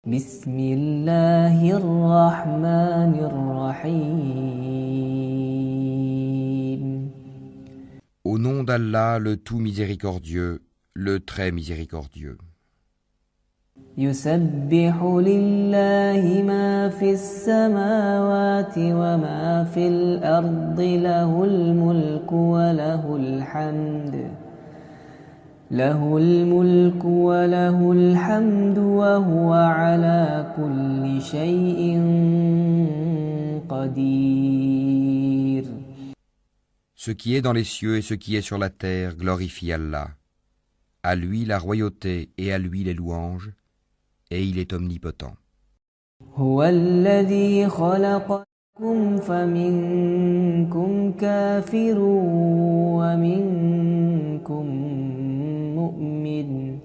بسم الله الرحمن الرحيم. Au nom d'Allah, le tout miséricordieux, le très miséricordieux. يسبح لله ما في السماوات وما في الأرض له الملك وله الحمد وهو على كل شيء قدير. Ce qui est dans les cieux et ce qui est sur la terre glorifie Allah. À lui la royauté et à lui les louanges, et il est omnipotent. هو الذي خلقكم فمنكم كافر ومنكم مؤمن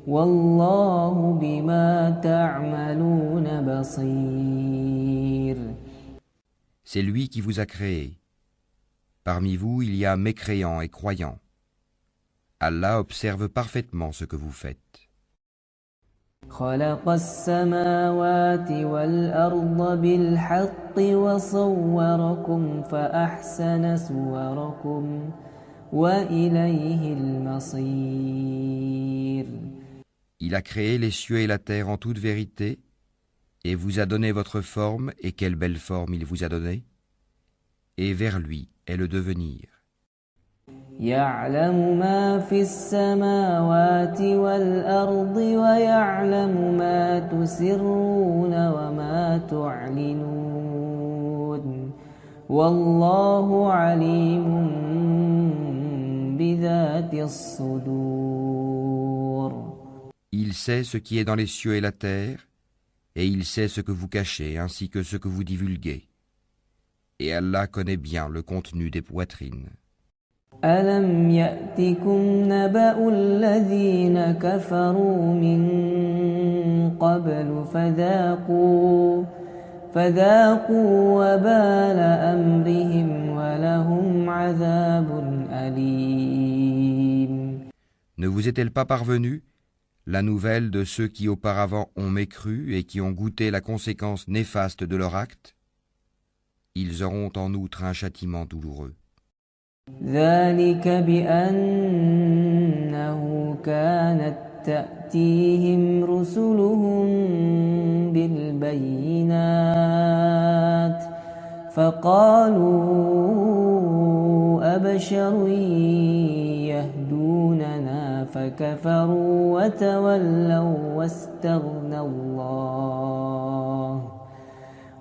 والله بما تعملون بصير. C'est lui qui vous a créé. Parmi vous, il y a mécréants et croyants. Allah observe parfaitement ce que vous faites. خلق السماوات والأرض بالحق وصوركم فأحسن صوركم وإليه المصير. Il a créé les cieux et la terre en toute vérité, et vous a donné votre forme, et quelle belle forme il vous a donnée, et vers lui est le devenir. يعلم ما في السماوات والأرض ويعلم ما تسرون وما تعلنون والله عليم بذات الصدور. Il sait ce qui est dans les cieux et la terre, et il sait ce que vous cachez ainsi que ce que vous divulguez. Et Allah connaît bien le contenu des poitrines. ألم يأتكم نبأ الذين كفروا من قبل فذاقوا وبال أمرهم ولهم عذاب أليم. Ne vous est-elle pas parvenue la nouvelle de ceux qui auparavant ont mécru et qui ont goûté la conséquence néfaste de leur acte? Ils auront en outre un châtiment douloureux. ذلك بأنه كانت تأتيهم رسلهم بالبينات فقالوا أبشر يهدوننا فكفروا وتولوا واستغنى الله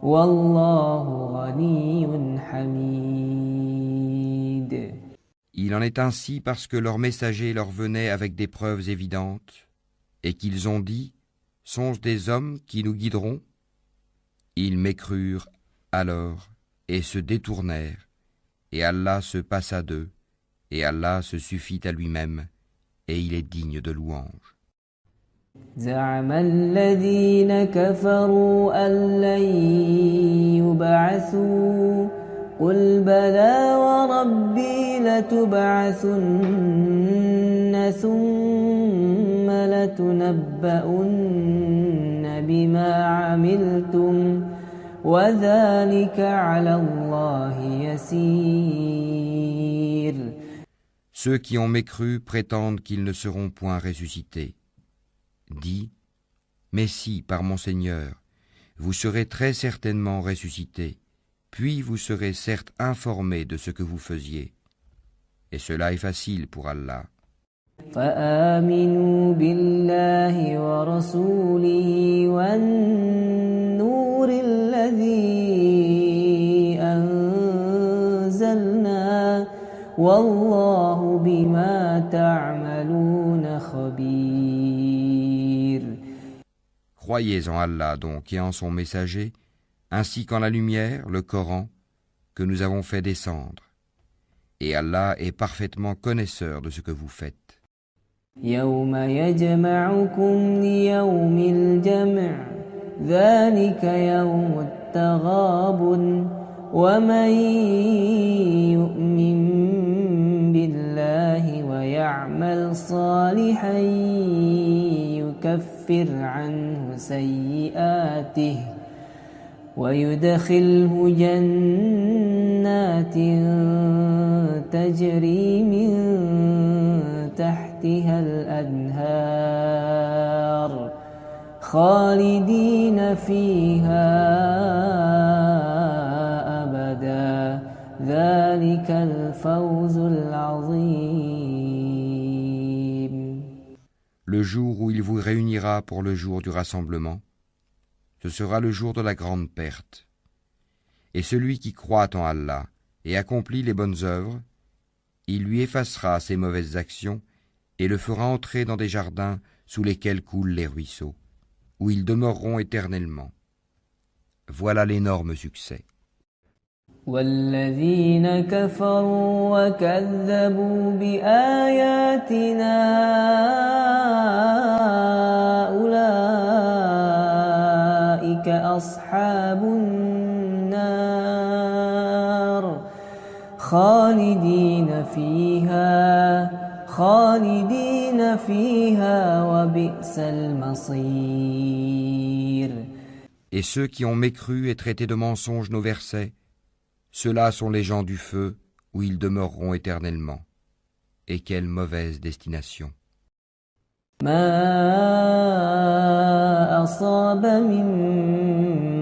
والله غني حميد. Il en est ainsi parce que leurs messagers leur venaient avec des preuves évidentes, et qu'ils ont dit, sont-ce des hommes qui nous guideront? Ils mécrurent alors et se détournèrent, et Allah se passa d'eux, et Allah se suffit à lui-même, et il est digne de louange. زعم الذين كفروا أن لن يبعثوا قل بلى وربي لتبعثن ثم لتنبؤن بما عملتم وذلك على الله يسير. Ceux qui ont mécru prétendent qu'ils ne seront point ressuscités. Dis, mais si, par mon Seigneur, vous serez très certainement ressuscités, puis vous serez certes informés de ce que vous faisiez. Et cela est facile pour Allah. فآمنوا بالله ورسوله والنور الذي أنزلنا والله بما تعملون خبير. Croyez en Allah donc et en son messager, ainsi qu'en la lumière, le Coran, que nous avons fait descendre. Et Allah est parfaitement connaisseur de ce que vous faites. يوم يجمعكم ليوم الجمع ذلك يوم التغابن ومن يؤمن بالله ويعمل صالحا يكفر يكفر عنه سيئاته ويدخله جنات تجري من تحتها الأنهار خالدين فيها أبدا ذلك الفوز العظيم. Le jour où il vous réunira pour le jour du rassemblement, ce sera le jour de la grande perte. Et celui qui croit en Allah et accomplit les bonnes œuvres, il lui effacera ses mauvaises actions et le fera entrer dans des jardins sous lesquels coulent les ruisseaux, où ils demeureront éternellement. Voilà l'énorme succès. والذين كفروا وكذبوا بآياتنا أولئك أصحاب النار خالدين فيها وبئس المصير. Et ceux qui ont mécru et traité de mensonges nos versets, ceux-là sont les gens du feu où ils demeureront éternellement. Et quelle mauvaise destination. ما أصاب من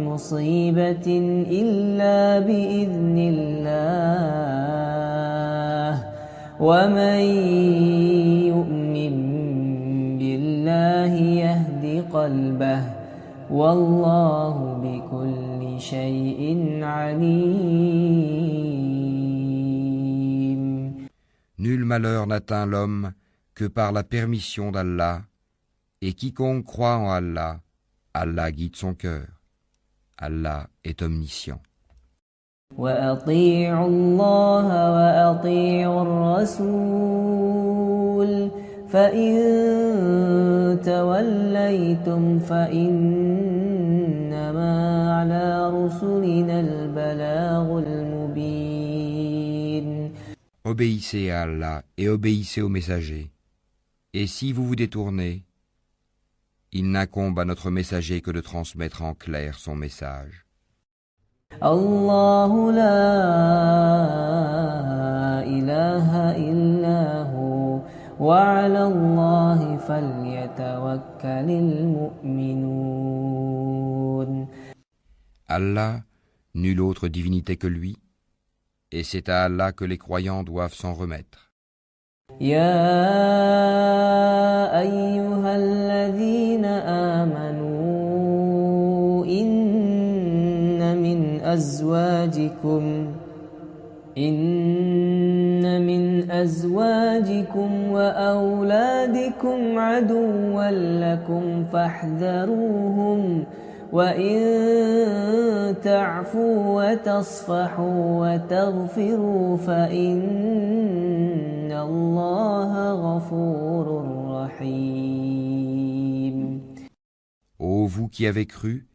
مصيبة إلا بإذن الله ومن يؤمن بالله يهد قلبه والله بكل شيء عليم. Nul malheur n'atteint l'homme que par la permission d'Allah, et quiconque croit en Allah, Allah guide son cœur. Allah est omniscient. وأطيعوا الله وأطيعوا الرسول فإن توليتم فإنما على رسلنا البلاغ المبين. Obéissez à Allah et obéissez aux messagers. Et si vous vous détournez, il n'incombe à notre messager que de transmettre en clair son message. الله لا إله إلا هو وعلى الله فليتوكل المؤمنون. Allah, nulle autre divinité que lui, et c'est à Allah que les croyants doivent s'en remettre. يا أيها الذين آمنوا إن من أزواجكم وأولادكم عدوا لكم فاحذروهم وإن تعفوا وتصفحوا وتغفروا فإن الله غفور رحيم. Ô vous qui avez cru,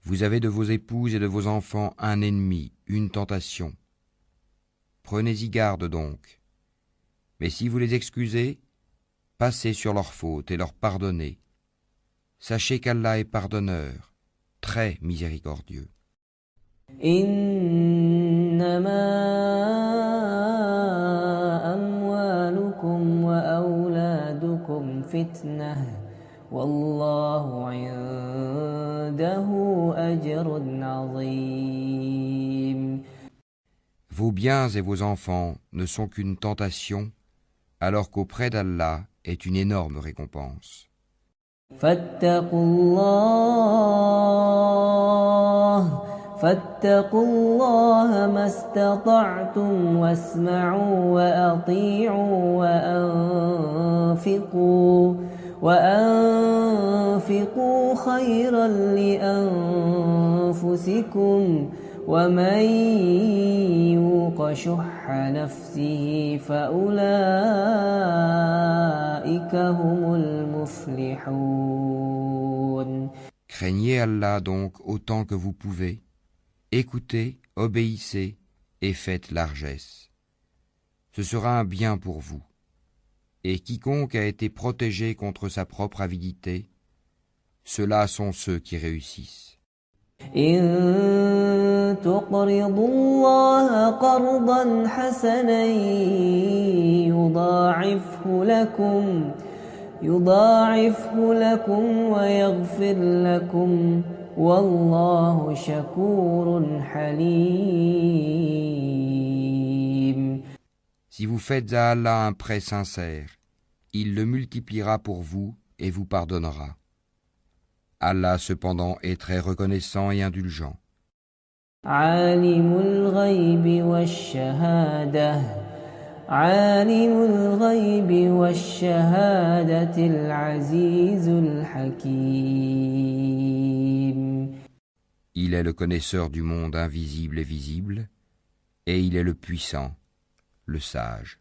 vous avez de vos épouses et de vos enfants un ennemi, une tentation. Prenez-y garde donc. Mais si vous les excusez, passez sur leurs fautes et leur pardonnez. Sachez qu'Allah est pardonneur, très miséricordieux. إنما أموالكم وأولادكم فتنة والله عنده أجر عظيم. Vos biens et vos enfants ne sont qu'une tentation, alors qu'auprès d'Allah est une énorme récompense. فاتقوا الله ما استطعتم واسمعوا وأطيعوا وأنفقوا خيرا لأنفسكم ومن يوق شح نفسه فأولئك هم المفلحون. Craignez Allah donc autant que vous pouvez, écoutez, obéissez et faites largesse. Ce sera un bien pour vous. Et quiconque a été protégé contre sa propre avidité, Ceux-là sont ceux qui réussissent. إن تقرضوا الله قرضا حسنا يضاعفه لكم ويغفر لكم والله شكور حليم. Si vous faites à Allah un prêt sincère, il le multipliera pour vous et vous pardonnera. Allah cependant est très reconnaissant et indulgent. عالم الغيب والشهادة العزيز الحكيم. Il est le connaisseur du monde invisible et visible, et il est le puissant, le sage.